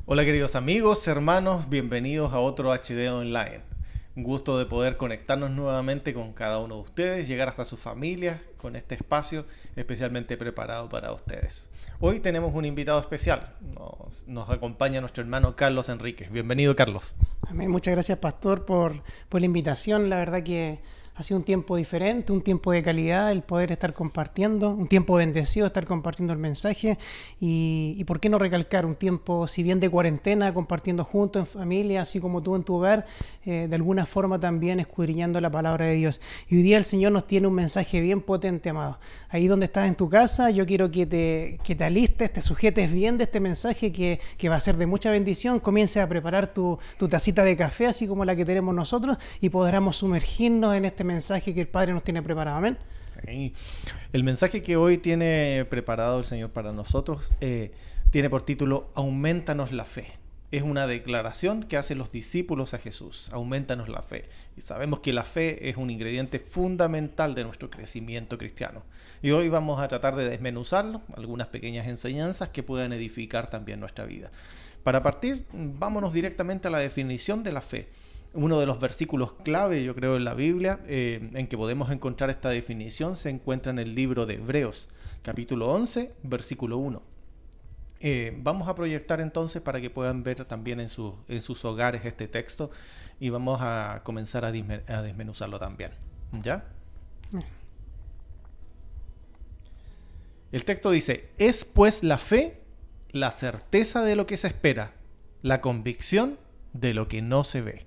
Hola queridos amigos, hermanos, bienvenidos a otro HD Online. Un gusto de poder conectarnos nuevamente con cada uno de ustedes, llegar hasta sus familias con este espacio especialmente preparado para ustedes. Hoy tenemos un invitado especial, nos acompaña nuestro hermano Carlos Enríquez. Bienvenido, Carlos. Amén. Muchas gracias, Pastor, por la invitación. La verdad que ha sido un tiempo diferente, un tiempo de calidad, el poder estar compartiendo, un tiempo bendecido, estar compartiendo el mensaje y por qué no recalcar un tiempo, si bien de cuarentena, compartiendo juntos en familia, así como tú en tu hogar, de alguna forma también escudriñando la palabra de Dios. Y hoy día el Señor nos tiene un mensaje bien potente, amado. Ahí donde estás en tu casa, yo quiero que te alistes, te sujetes bien de este mensaje que va a ser de mucha bendición. Comiences a preparar tu tacita de café, así como la que tenemos nosotros, y podamos sumergirnos en este mensaje que el Padre nos tiene preparado. Amén. Sí. El mensaje que hoy tiene preparado el Señor para nosotros tiene por título Aumentanos la fe. Es una declaración que hacen los discípulos a Jesús. Aumentanos la fe. Y sabemos que la fe es un ingrediente fundamental de nuestro crecimiento cristiano. Y hoy vamos a tratar de desmenuzarlo, algunas pequeñas enseñanzas que puedan edificar también nuestra vida. Para partir, vámonos directamente a la definición de la fe. Uno de los versículos clave, yo creo, en la Biblia, en que podemos encontrar esta definición, se encuentra en el libro de Hebreos, capítulo 11, versículo 1. Vamos a proyectar entonces para que puedan ver también en sus hogares este texto y vamos a comenzar a desmenuzarlo también. ¿Ya? El texto dice, es pues la fe la certeza de lo que se espera, la convicción de lo que no se ve.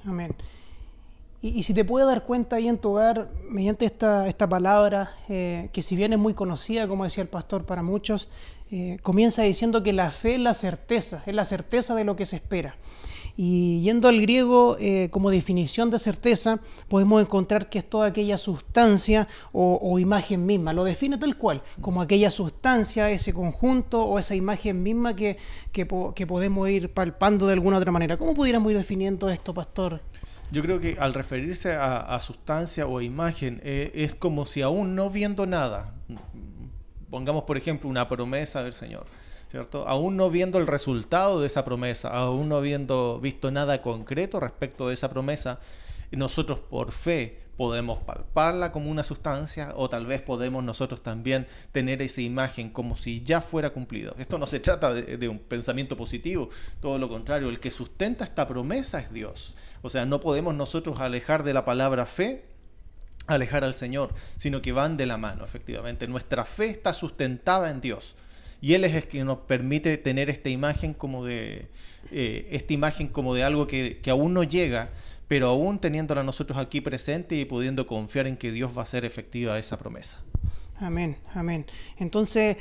Amén. Y si te puedes dar cuenta ahí en tu hogar, mediante esta palabra, que si bien es muy conocida, como decía el pastor, para muchos, comienza diciendo que la fe es la certeza de lo que se espera. Y yendo al griego, como definición de certeza, podemos encontrar que es toda aquella sustancia o imagen misma. Lo define tal cual, como aquella sustancia, ese conjunto o esa imagen misma que podemos ir palpando de alguna otra manera. ¿Cómo pudiéramos ir definiendo esto, pastor? Yo creo que al referirse a sustancia o imagen, es como si aún no viendo nada, pongamos por ejemplo una promesa del Señor, ¿cierto? Aún no viendo el resultado de esa promesa, aún no habiendo visto nada concreto respecto de esa promesa, nosotros por fe podemos palparla como una sustancia o tal vez podemos nosotros también tener esa imagen como si ya fuera cumplido. Esto no se trata de un pensamiento positivo, todo lo contrario, el que sustenta esta promesa es Dios. O sea, no podemos nosotros alejar de la palabra fe, alejar al Señor, sino que van de la mano, efectivamente. Nuestra fe está sustentada en Dios. Y Él es el que nos permite tener esta imagen como de algo que aún no llega, pero aún teniéndola nosotros aquí presente y pudiendo confiar en que Dios va a hacer efectiva esa promesa. Amén, amén. Entonces,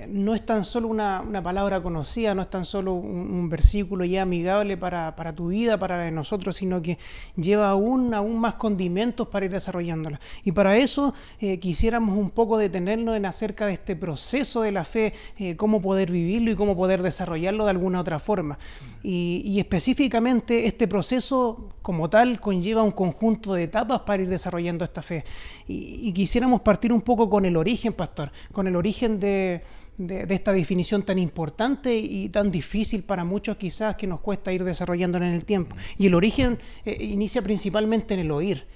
no es tan solo una palabra conocida, no es tan solo un versículo ya amigable para tu vida, para nosotros, sino que lleva aún más condimentos para ir desarrollándola. Y para eso quisiéramos un poco detenernos en acerca de este proceso de la fe, cómo poder vivirlo y cómo poder desarrollarlo de alguna otra forma. Y específicamente este proceso como tal conlleva un conjunto de etapas para ir desarrollando esta fe. Y quisiéramos partir un poco con el origen, pastor, con el origen de esta definición tan importante y tan difícil para muchos quizás que nos cuesta ir desarrollándola en el tiempo. Y el origen inicia principalmente en el oír.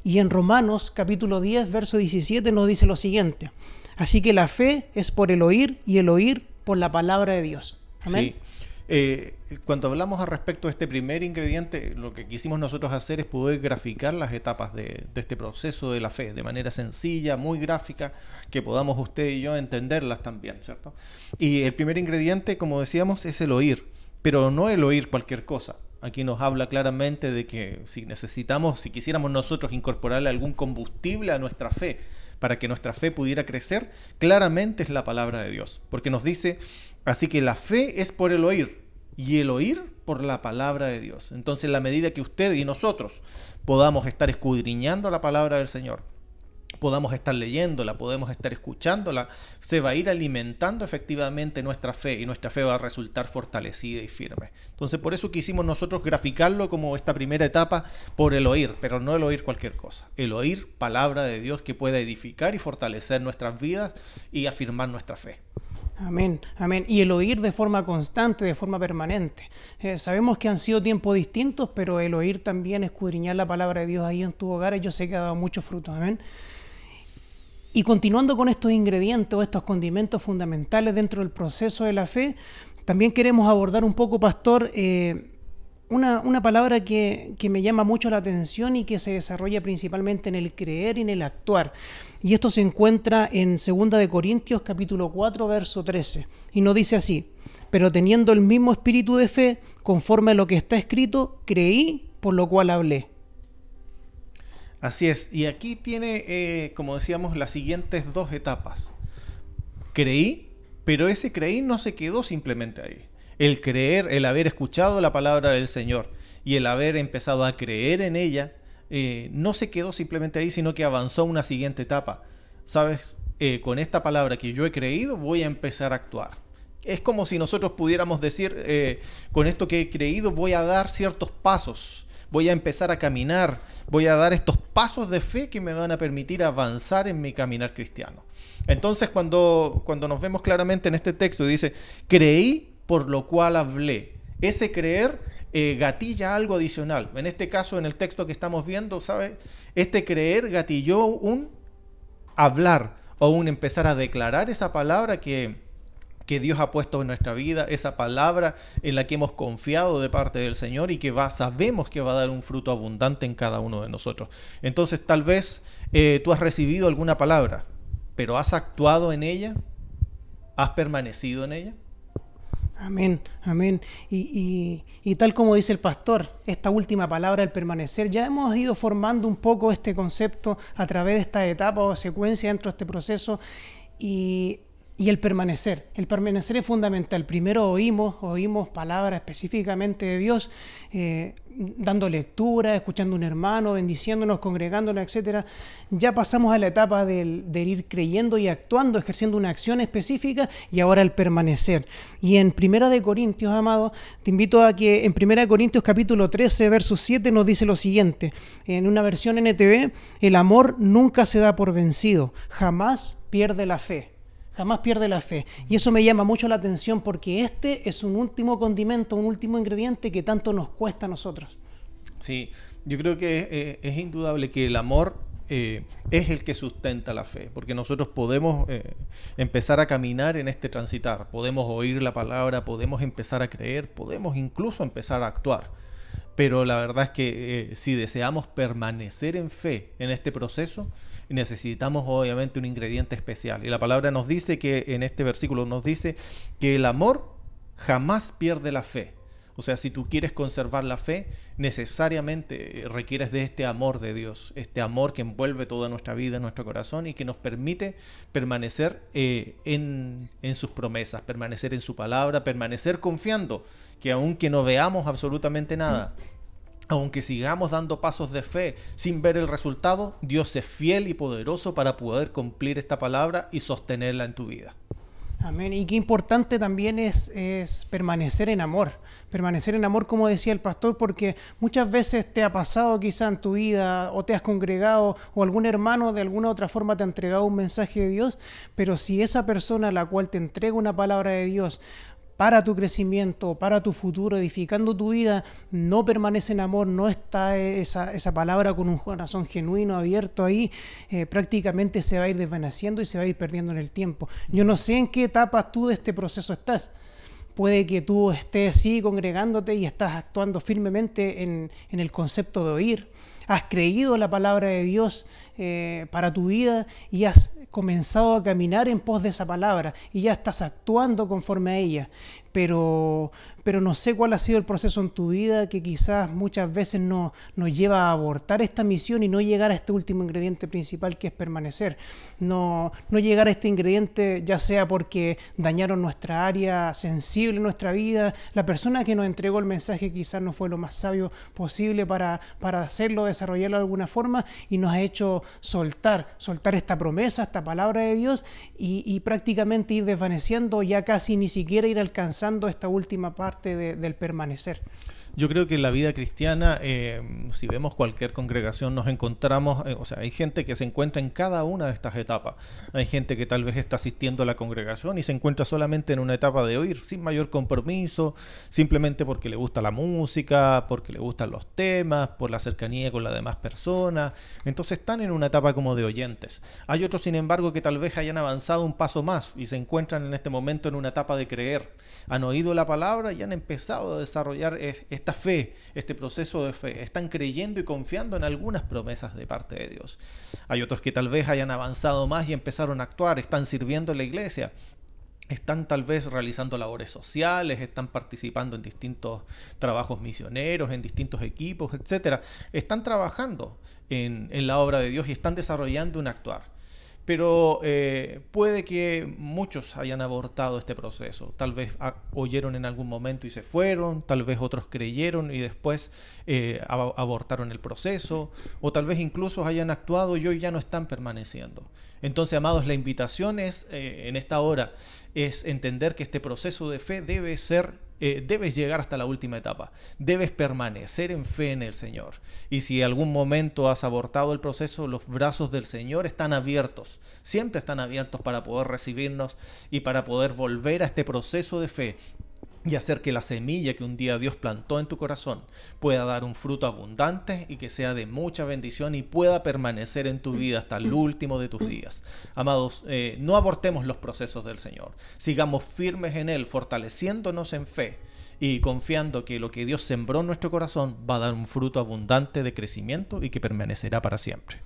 Y en Romanos capítulo 10, verso 17 nos dice lo siguiente: así que la fe es por el oír y el oír por la palabra de Dios. Amén. Sí. Cuando hablamos al respecto de este primer ingrediente, lo que quisimos nosotros hacer es poder graficar las etapas de este proceso de la fe de manera sencilla, muy gráfica, que podamos usted y yo entenderlas también, ¿cierto? Y el primer ingrediente, como decíamos, es el oír, pero no el oír cualquier cosa. Aquí nos habla claramente de que si quisiéramos nosotros incorporarle algún combustible a nuestra fe para que nuestra fe pudiera crecer, claramente es la palabra de Dios, porque nos dice, así que la fe es por el oír y el oír por la palabra de Dios. Entonces, en la medida que usted y nosotros podamos estar escudriñando la palabra del Señor, podamos estar leyéndola, podemos estar escuchándola, se va a ir alimentando efectivamente nuestra fe y nuestra fe va a resultar fortalecida y firme. Entonces, por eso quisimos nosotros graficarlo como esta primera etapa por el oír, pero no el oír cualquier cosa. El oír palabra de Dios que pueda edificar y fortalecer nuestras vidas y afirmar nuestra fe. Amén, amén. Y el oír de forma constante, de forma permanente. Sabemos que han sido tiempos distintos, pero el oír también, escudriñar la palabra de Dios ahí en tu hogar, yo sé que ha dado muchos frutos. Amén. Y continuando con estos ingredientes o estos condimentos fundamentales dentro del proceso de la fe, también queremos abordar un poco, pastor, una palabra que me llama mucho la atención y que se desarrolla principalmente en el creer y en el actuar. Y esto se encuentra en 2 de Corintios capítulo 4, verso 13. Y nos dice así: pero teniendo el mismo espíritu de fe, conforme a lo que está escrito, creí, por lo cual hablé. Así es, y aquí tiene, como decíamos, las siguientes dos etapas. Creí, pero ese creí no se quedó simplemente ahí. El creer, el haber escuchado la palabra del Señor y el haber empezado a creer en ella, no se quedó simplemente ahí, sino que avanzó a una siguiente etapa. ¿Sabes? Con esta palabra que yo he creído, voy a empezar a actuar. Es como si nosotros pudiéramos decir, con esto que he creído, voy a dar ciertos pasos. Voy a empezar a caminar, voy a dar estos pasos de fe que me van a permitir avanzar en mi caminar cristiano. Entonces, cuando nos vemos claramente en este texto, dice, creí, por lo cual hablé. Ese creer gatilla algo adicional. En este caso, en el texto que estamos viendo, ¿sabes? Este creer gatilló un hablar o un empezar a declarar esa palabra que Dios ha puesto en nuestra vida, esa palabra en la que hemos confiado de parte del Señor y que sabemos que va a dar un fruto abundante en cada uno de nosotros. Entonces, tal vez tú has recibido alguna palabra, pero ¿has actuado en ella? ¿Has permanecido en ella? Amén, amén. Y tal como dice el pastor, esta última palabra, el permanecer, ya hemos ido formando un poco este concepto a través de esta etapa o secuencia dentro de este proceso y el permanecer. El permanecer es fundamental. Primero oímos palabras específicamente de Dios, dando lectura, escuchando a un hermano, bendiciéndonos, congregándonos, etc. Ya pasamos a la etapa del ir creyendo y actuando, ejerciendo una acción específica, y ahora el permanecer. Y en 1 de Corintios, amado, te invito a que en 1 de Corintios capítulo 13, verso 7 nos dice lo siguiente. En una versión NTV, el amor nunca se da por vencido, jamás pierde la fe. Jamás pierde la fe. Y eso me llama mucho la atención porque este es un último condimento, un último ingrediente que tanto nos cuesta a nosotros. Sí, yo creo que es indudable que el amor es el que sustenta la fe, porque nosotros podemos empezar a caminar en este transitar, podemos oír la palabra, podemos empezar a creer, podemos incluso empezar a actuar. Pero la verdad es que si deseamos permanecer en fe en este proceso, necesitamos obviamente un ingrediente especial. Y la palabra nos dice que en este versículo nos dice que el amor jamás pierde la fe. O sea, si tú quieres conservar la fe, necesariamente requieres de este amor de Dios, este amor que envuelve toda nuestra vida, nuestro corazón y que nos permite permanecer en sus promesas, permanecer en su palabra, permanecer confiando que aunque no veamos absolutamente nada, aunque sigamos dando pasos de fe sin ver el resultado, Dios es fiel y poderoso para poder cumplir esta palabra y sostenerla en tu vida. Amén. Y qué importante también es permanecer en amor. Permanecer en amor, como decía el pastor, porque muchas veces te ha pasado quizá en tu vida o te has congregado o algún hermano de alguna otra forma te ha entregado un mensaje de Dios, pero si esa persona a la cual te entrega una palabra de Dios para tu crecimiento, para tu futuro, edificando tu vida, no permanece en amor, no está esa palabra con un corazón genuino, abierto ahí, prácticamente se va a ir desvaneciendo y se va a ir perdiendo en el tiempo. Yo no sé en qué etapa tú de este proceso estás. Puede que tú estés sí congregándote y estás actuando firmemente en el concepto de oír. Has creído la palabra de Dios para tu vida y has comenzado a caminar en pos de esa palabra y ya estás actuando conforme a ella, pero no sé cuál ha sido el proceso en tu vida que quizás muchas veces nos lleva a abortar esta misión y no llegar a este último ingrediente principal que es permanecer, no llegar a este ingrediente ya sea porque dañaron nuestra área sensible en nuestra vida, la persona que nos entregó el mensaje quizás no fue lo más sabio posible para hacerlo, desarrollarlo de alguna forma y nos ha hecho soltar esta promesa, esta palabra de Dios y prácticamente ir desvaneciendo, ya casi ni siquiera ir alcanzando esta última parte del permanecer. Yo creo que en la vida cristiana, si vemos cualquier congregación, nos encontramos, o sea, hay gente que se encuentra en cada una de estas etapas. Hay gente que tal vez está asistiendo a la congregación y se encuentra solamente en una etapa de oír, sin mayor compromiso, simplemente porque le gusta la música, porque le gustan los temas, por la cercanía con las demás personas. Entonces están en una etapa como de oyentes. Hay otros, sin embargo, que tal vez hayan avanzado un paso más y se encuentran en este momento en una etapa de creer. Han oído la palabra y han empezado a desarrollar esta fe, este proceso de fe. Están creyendo y confiando en algunas promesas de parte de Dios. Hay otros que tal vez hayan avanzado más y empezaron a actuar, están sirviendo en la iglesia, están tal vez realizando labores sociales, están participando en distintos trabajos misioneros, en distintos equipos, etcétera. Están trabajando en la obra de Dios y están desarrollando un actuar. Pero puede que muchos hayan abortado este proceso. Tal vez oyeron en algún momento y se fueron, tal vez otros creyeron y después abortaron el proceso, o tal vez incluso hayan actuado y hoy ya no están permaneciendo. Entonces, amados, la invitación es, en esta hora, es entender que este proceso de fe debes llegar hasta la última etapa, debes permanecer en fe en el Señor. Y si en algún momento has abortado el proceso, los brazos del Señor están abiertos, siempre están abiertos para poder recibirnos y para poder volver a este proceso de fe y hacer que la semilla que un día Dios plantó en tu corazón pueda dar un fruto abundante y que sea de mucha bendición y pueda permanecer en tu vida hasta el último de tus días. Amados, no abortemos los procesos del Señor. Sigamos firmes en Él, fortaleciéndonos en fe y confiando que lo que Dios sembró en nuestro corazón va a dar un fruto abundante de crecimiento y que permanecerá para siempre.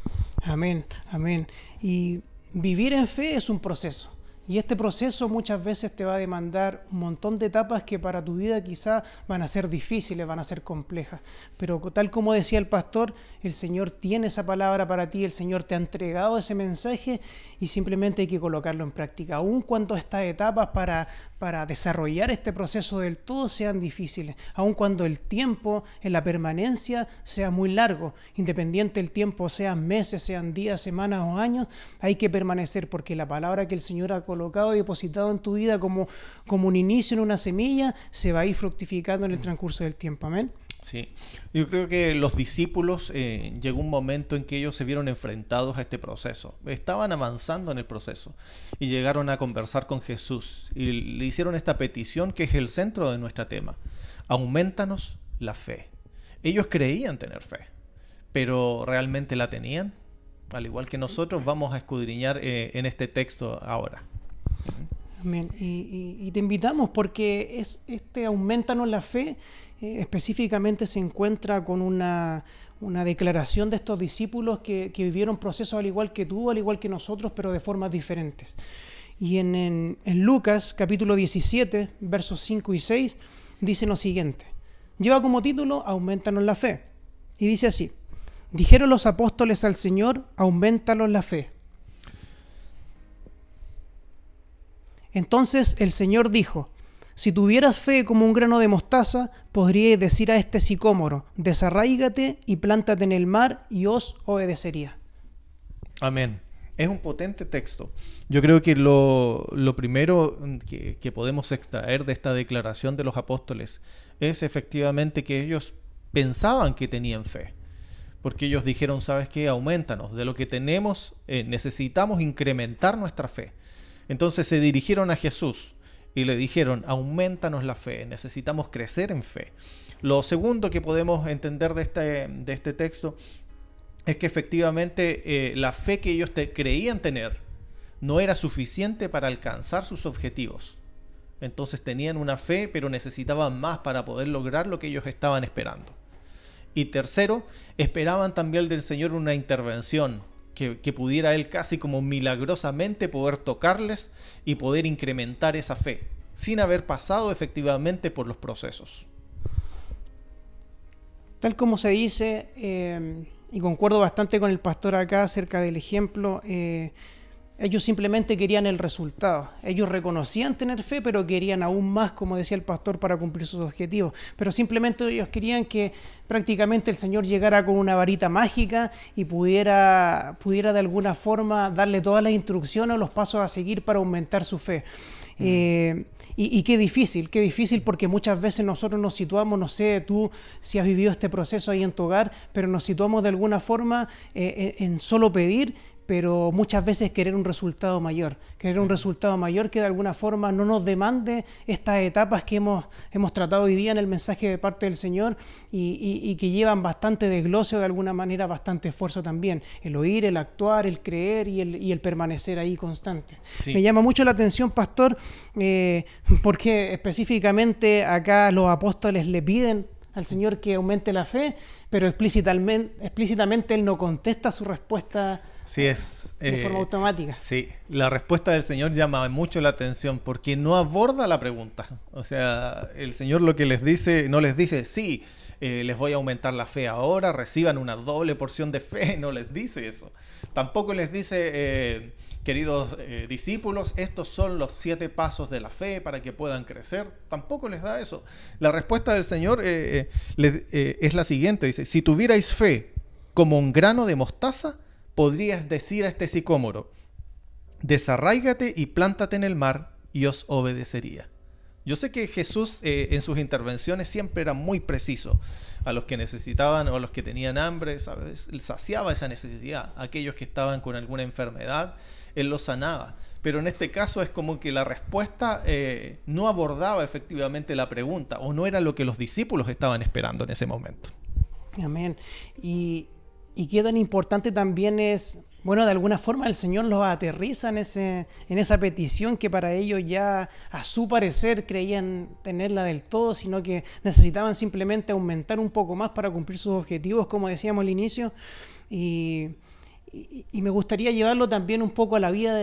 Amén, amén. Y vivir en fe es un proceso. Y este proceso muchas veces te va a demandar un montón de etapas que para tu vida quizá van a ser difíciles, van a ser complejas. Pero tal como decía el pastor, el Señor tiene esa palabra para ti, el Señor te ha entregado ese mensaje y simplemente hay que colocarlo en práctica. Aun cuando estas etapas para desarrollar este proceso del todo sean difíciles, aun cuando el tiempo en la permanencia sea muy largo, independiente del tiempo, sean meses, sean días, semanas o años, hay que permanecer porque la palabra que el Señor ha colocado y depositado en tu vida como un inicio en una semilla, se va a ir fructificando en el transcurso del tiempo. Amén. Sí, yo creo que los discípulos llegó un momento en que ellos se vieron enfrentados a este proceso. Estaban avanzando en el proceso y llegaron a conversar con Jesús y le hicieron esta petición que es el centro de nuestro tema. Aumentanos la fe. Ellos creían tener fe, pero ¿realmente la tenían? Al igual que nosotros, vamos a escudriñar en este texto ahora. Amén. Y te invitamos porque aumentanos la fe específicamente se encuentra con una declaración de estos discípulos que vivieron procesos al igual que tú, al igual que nosotros, pero de formas diferentes. Y en Lucas capítulo 17, versos 5 y 6, dice lo siguiente. Lleva como título Aumentanos la fe. Y dice así. Dijeron los apóstoles al Señor, aumentanos la fe. Entonces el Señor dijo, si tuvieras fe como un grano de mostaza, podríais decir a este sicómoro, desarráigate y plántate en el mar y os obedecería. Amén. Es un potente texto. Yo creo que lo primero que podemos extraer de esta declaración de los apóstoles es efectivamente que ellos pensaban que tenían fe. Porque ellos dijeron, ¿sabes qué? Aumentanos. De lo que tenemos, necesitamos incrementar nuestra fe. Entonces se dirigieron a Jesús y le dijeron, aumentanos la fe, necesitamos crecer en fe. Lo segundo que podemos entender de este texto es que efectivamente la fe que ellos creían tener no era suficiente para alcanzar sus objetivos. Entonces tenían una fe, pero necesitaban más para poder lograr lo que ellos estaban esperando. Y tercero, esperaban también del Señor una intervención que pudiera Él casi como milagrosamente poder tocarles y poder incrementar esa fe, sin haber pasado efectivamente por los procesos. Tal como se dice, y concuerdo bastante con el pastor acá acerca del ejemplo, Ellos simplemente querían el resultado. Ellos reconocían tener fe, pero querían aún más, como decía el pastor, para cumplir sus objetivos. Pero simplemente ellos querían que prácticamente el Señor llegara con una varita mágica y pudiera de alguna forma darle todas las instrucciones o los pasos a seguir para aumentar su fe. Y qué difícil porque muchas veces nosotros nos situamos, no sé tú si has vivido este proceso ahí en tu hogar, pero nos situamos de alguna forma en solo pedir, pero muchas veces querer un resultado mayor que de alguna forma no nos demande estas etapas que hemos tratado hoy día en el mensaje de parte del Señor y que llevan bastante desglose o de alguna manera bastante esfuerzo también, el oír, el actuar, el creer y el permanecer ahí constante. Sí. Me llama mucho la atención, pastor, porque específicamente acá los apóstoles le piden al Señor que aumente la fe, pero explícitamente Él no contesta su respuesta. Sí, es de forma automática. Sí, la respuesta del Señor llama mucho la atención porque no aborda la pregunta. O sea, el Señor lo que les dice, no les dice, sí, les voy a aumentar la fe ahora, reciban una doble porción de fe, no les dice eso. Tampoco les dice, queridos discípulos, estos son los 7 pasos de la fe para que puedan crecer. Tampoco les da eso. La respuesta del Señor es la siguiente, dice, si tuvierais fe como un grano de mostaza, podrías decir a este sicómoro, desarráigate y plántate en el mar, y os obedecería. Yo sé que Jesús en sus intervenciones siempre era muy preciso. A los que necesitaban o a los que tenían hambre, ¿sabes? Él saciaba esa necesidad. Aquellos que estaban con alguna enfermedad, Él los sanaba. Pero en este caso es como que la respuesta no abordaba efectivamente la pregunta, o no era lo que los discípulos estaban esperando en ese momento. Amén. Y qué tan importante también es, bueno, de alguna forma el Señor los aterriza en esa petición que para ellos ya a su parecer creían tenerla del todo, sino que necesitaban simplemente aumentar un poco más para cumplir sus objetivos, como decíamos al inicio. Y me gustaría llevarlo también un poco a la vida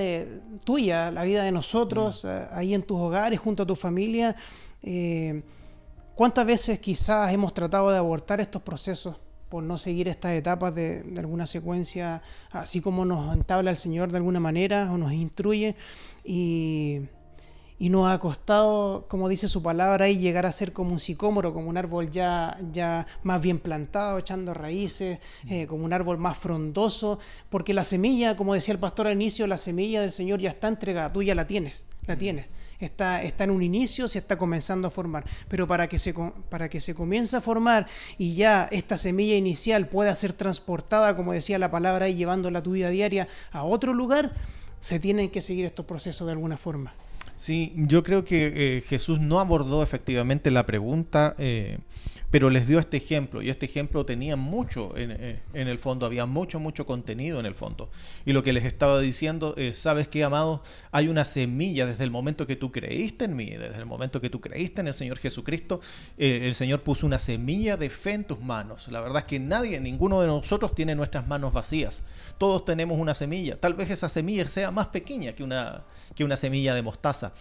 tuya, la vida de nosotros, ahí en tus hogares, junto a tu familia. ¿Cuántas veces quizás hemos tratado de abortar estos procesos por no seguir estas etapas de alguna secuencia, así como nos entabla el Señor de alguna manera o nos instruye, y nos ha costado, como dice su palabra ahí, llegar a ser como un sicómoro, como un árbol ya más bien plantado, echando raíces, como un árbol más frondoso, porque la semilla, como decía el pastor al inicio, la semilla del Señor ya está entregada, tú ya la tienes. Está en un inicio, se está comenzando a formar, pero para que se comience a formar y ya esta semilla inicial pueda ser transportada, como decía la palabra ahí, llevándola a tu vida diaria a otro lugar, se tienen que seguir estos procesos de alguna forma. Sí, yo creo que Jesús no abordó efectivamente la pregunta, pero les dio este ejemplo, y este ejemplo tenía mucho en el fondo, había mucho contenido en el fondo. Y lo que les estaba diciendo, ¿sabes qué, amados? Hay una semilla desde el momento que tú creíste en mí, desde el momento que tú creíste en el Señor Jesucristo, el Señor puso una semilla de fe en tus manos. La verdad es que ninguno de nosotros tiene nuestras manos vacías. Todos tenemos una semilla. Tal vez esa semilla sea más pequeña que una semilla de mostaza.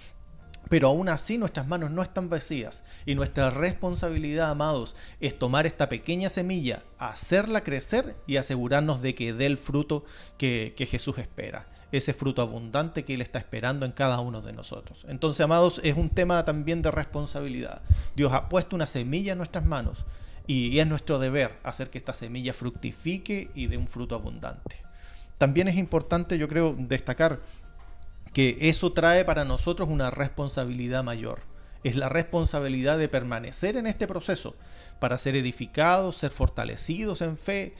Pero aún así nuestras manos no están vacías y nuestra responsabilidad, amados, es tomar esta pequeña semilla, hacerla crecer y asegurarnos de que dé el fruto que Jesús espera, ese fruto abundante que Él está esperando en cada uno de nosotros. Entonces, amados, es un tema también de responsabilidad. Dios ha puesto una semilla en nuestras manos y es nuestro deber hacer que esta semilla fructifique y dé un fruto abundante. También es importante, yo creo, destacar que eso trae para nosotros una responsabilidad mayor. Es la responsabilidad de permanecer en este proceso para ser edificados, ser fortalecidos en fe.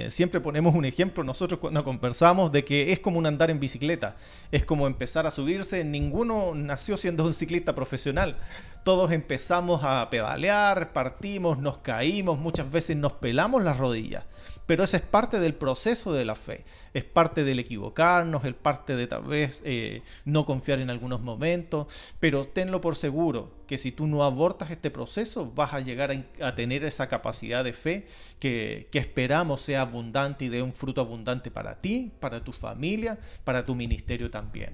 Siempre ponemos un ejemplo nosotros cuando conversamos de que es como un andar en bicicleta, es como empezar a subirse. Ninguno nació siendo un ciclista profesional. Todos empezamos a pedalear, partimos, nos caímos, muchas veces nos pelamos las rodillas. Pero eso es parte del proceso de la fe, es parte del equivocarnos, es parte de tal vez no confiar en algunos momentos, pero tenlo por seguro que si tú no abortas este proceso vas a llegar a tener esa capacidad de fe que esperamos sea abundante y dé un fruto abundante para ti, para tu familia, para tu ministerio también.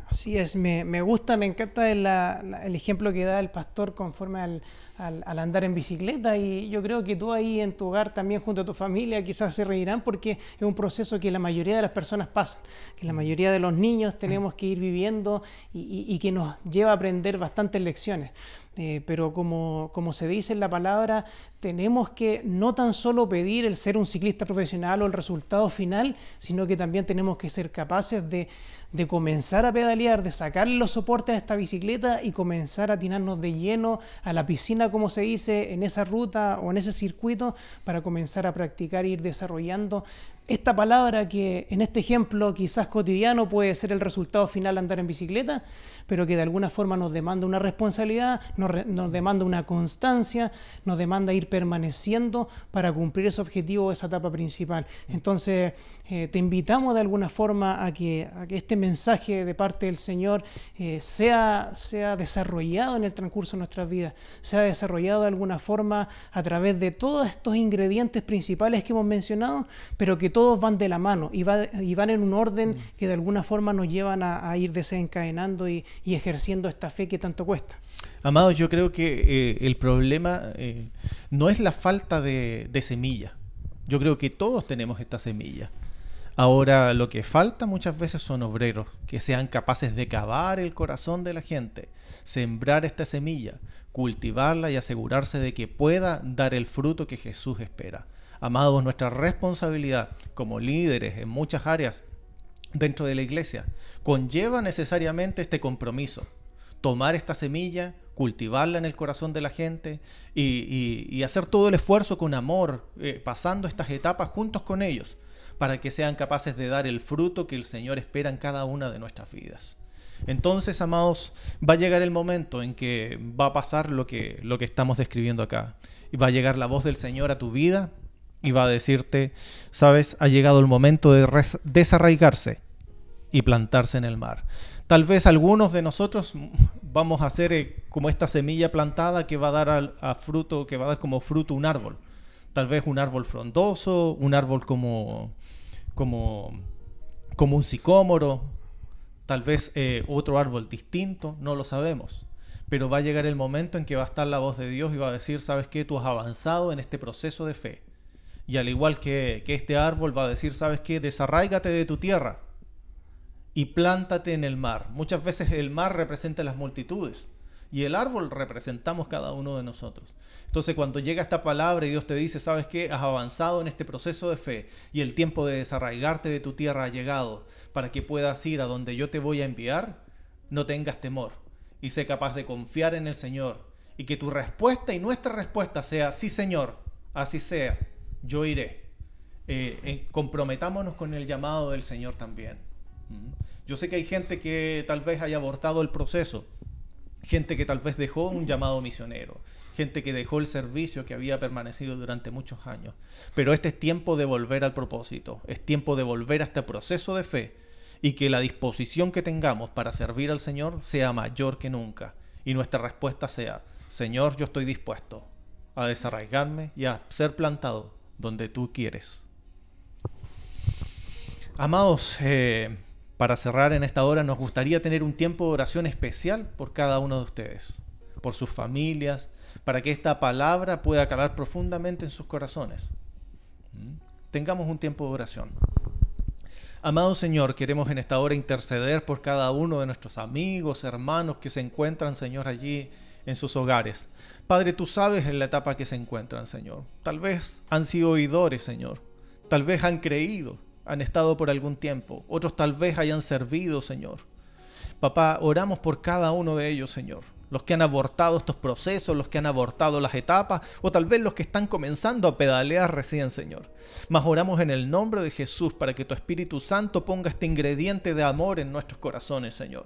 Así es, me gusta, me encanta el ejemplo que da el pastor conforme al andar en bicicleta, y yo creo que tú ahí en tu hogar también junto a tu familia quizás se reirán, porque es un proceso que la mayoría de las personas pasan, que la mayoría de los niños tenemos que ir viviendo y que nos lleva a aprender bastantes lecciones. Pero como se dice en la palabra, tenemos que no tan solo pedir el ser un ciclista profesional o el resultado final, sino que también tenemos que ser capaces de comenzar a pedalear, de sacarle los soportes a esta bicicleta y comenzar a tirarnos de lleno a la piscina, como se dice, en esa ruta o en ese circuito, para comenzar a practicar e ir desarrollando esta palabra que en este ejemplo quizás cotidiano puede ser el resultado final andar en bicicleta, pero que de alguna forma nos demanda una responsabilidad, nos demanda una constancia, nos demanda ir permaneciendo para cumplir ese objetivo, esa etapa principal. Entonces te invitamos de alguna forma a que este mensaje de parte del Señor sea desarrollado en el transcurso de nuestras vidas, sea desarrollado de alguna forma a través de todos estos ingredientes principales que hemos mencionado, pero que todos van de la mano y van en un orden que de alguna forma nos llevan a ir desencadenando y ejerciendo esta fe que tanto cuesta. Amados, yo creo que el problema no es la falta de semilla. Yo creo que todos tenemos esta semilla. Ahora, lo que falta muchas veces son obreros que sean capaces de cavar el corazón de la gente, sembrar esta semilla, cultivarla y asegurarse de que pueda dar el fruto que Jesús espera. Amados, nuestra responsabilidad como líderes en muchas áreas dentro de la iglesia conlleva necesariamente este compromiso: tomar esta semilla, cultivarla en el corazón de la gente y hacer todo el esfuerzo con amor, pasando estas etapas juntos con ellos, para que sean capaces de dar el fruto que el Señor espera en cada una de nuestras vidas. Entonces, amados, va a llegar el momento en que va a pasar lo que estamos describiendo acá, y va a llegar la voz del Señor a tu vida y va a decirte: sabes, ha llegado el momento de desarraigarse y plantarse en el mar. Tal vez algunos de nosotros vamos a ser como esta semilla plantada que va a dar a fruto, que va a dar como fruto un árbol. Tal vez un árbol frondoso, un árbol como un sicómoro, tal vez otro árbol distinto, no lo sabemos. Pero va a llegar el momento en que va a estar la voz de Dios y va a decir: ¿sabes qué? Tú has avanzado en este proceso de fe. Y al igual que este árbol va a decir: ¿sabes qué? Desarráigate de tu tierra y plántate en el mar. Muchas veces el mar representa las multitudes y el árbol representamos cada uno de nosotros. Entonces, cuando llega esta palabra y Dios te dice: ¿sabes qué? Has avanzado en este proceso de fe y el tiempo de desarraigarte de tu tierra ha llegado para que puedas ir a donde yo te voy a enviar, no tengas temor y sé capaz de confiar en el Señor, y que tu respuesta y nuestra respuesta sea: sí, Señor, así sea, yo iré. Comprometámonos con el llamado del Señor también. Yo sé que hay gente que tal vez haya abortado el proceso, gente que tal vez dejó un llamado misionero, gente que dejó el servicio que había permanecido durante muchos años. Pero este es tiempo de volver al propósito, es tiempo de volver a este proceso de fe, y que la disposición que tengamos para servir al Señor sea mayor que nunca. Y nuestra respuesta sea: Señor, yo estoy dispuesto a desarraigarme y a ser plantado donde tú quieres. Amados, para cerrar en esta hora, nos gustaría tener un tiempo de oración especial por cada uno de ustedes, por sus familias, para que esta palabra pueda calar profundamente en sus corazones. Tengamos un tiempo de oración. Amado Señor, queremos en esta hora interceder por cada uno de nuestros amigos, hermanos que se encuentran, Señor, allí en sus hogares. Padre, tú sabes en la etapa que se encuentran, Señor. Tal vez han sido oidores, Señor. Tal vez han creído, han estado por algún tiempo. Otros tal vez hayan servido, Señor. Papá, oramos por cada uno de ellos, Señor. Los que han abortado estos procesos, los que han abortado las etapas, o tal vez los que están comenzando a pedalear recién, Señor. Mas oramos en el nombre de Jesús para que tu Espíritu Santo ponga este ingrediente de amor en nuestros corazones, Señor.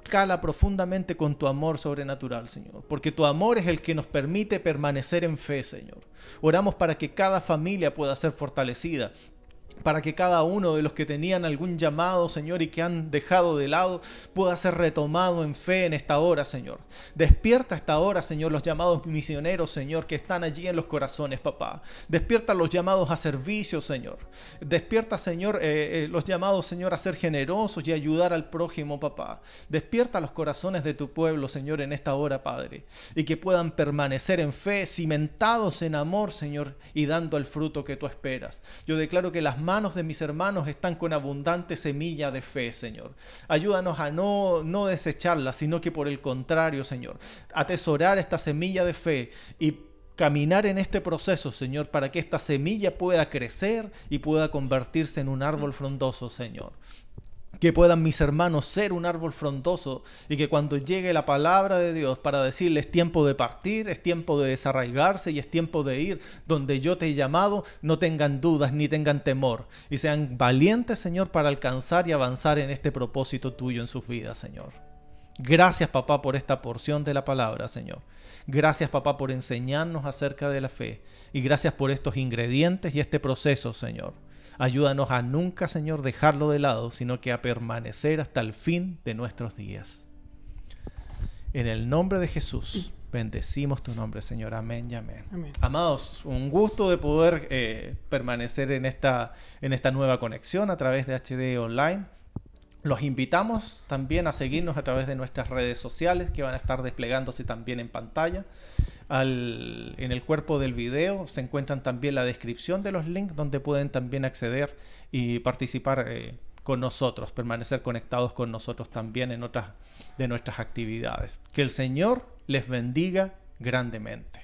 Cala profundamente con tu amor sobrenatural, Señor, porque tu amor es el que nos permite permanecer en fe, Señor. Oramos para que cada familia pueda ser fortalecida, para que cada uno de los que tenían algún llamado, Señor, y que han dejado de lado, pueda ser retomado en fe en esta hora, Señor. Despierta esta hora, Señor, los llamados misioneros, Señor, que están allí en los corazones, papá. Despierta los llamados a servicio, Señor. Despierta, Señor, los llamados, Señor, a ser generosos y ayudar al prójimo, papá. Despierta los corazones de tu pueblo, Señor, en esta hora, Padre, y que puedan permanecer en fe, cimentados en amor, Señor, y dando el fruto que tú esperas. Yo declaro que las manos de mis hermanos están con abundante semilla de fe, Señor. Ayúdanos a no desecharla, sino que por el contrario, Señor, atesorar esta semilla de fe y caminar en este proceso, Señor, para que esta semilla pueda crecer y pueda convertirse en un árbol frondoso, Señor. Que puedan mis hermanos ser un árbol frondoso y que cuando llegue la palabra de Dios para decirles es tiempo de partir, es tiempo de desarraigarse y es tiempo de ir donde yo te he llamado, no tengan dudas ni tengan temor y sean valientes, Señor, para alcanzar y avanzar en este propósito tuyo en sus vidas, Señor. Gracias, papá, por esta porción de la palabra, Señor. Gracias, papá, por enseñarnos acerca de la fe y gracias por estos ingredientes y este proceso, Señor. Ayúdanos a nunca, Señor, dejarlo de lado, sino que a permanecer hasta el fin de nuestros días. En el nombre de Jesús, bendecimos tu nombre, Señor. Amén y amén. Amén. Amados, un gusto de poder permanecer en esta nueva conexión a través de HD Online. Los invitamos también a seguirnos a través de nuestras redes sociales que van a estar desplegándose también en pantalla. En el cuerpo del video se encuentran también la descripción de los links donde pueden también acceder y participar con nosotros, permanecer conectados con nosotros también en otras de nuestras actividades. Que el Señor les bendiga grandemente.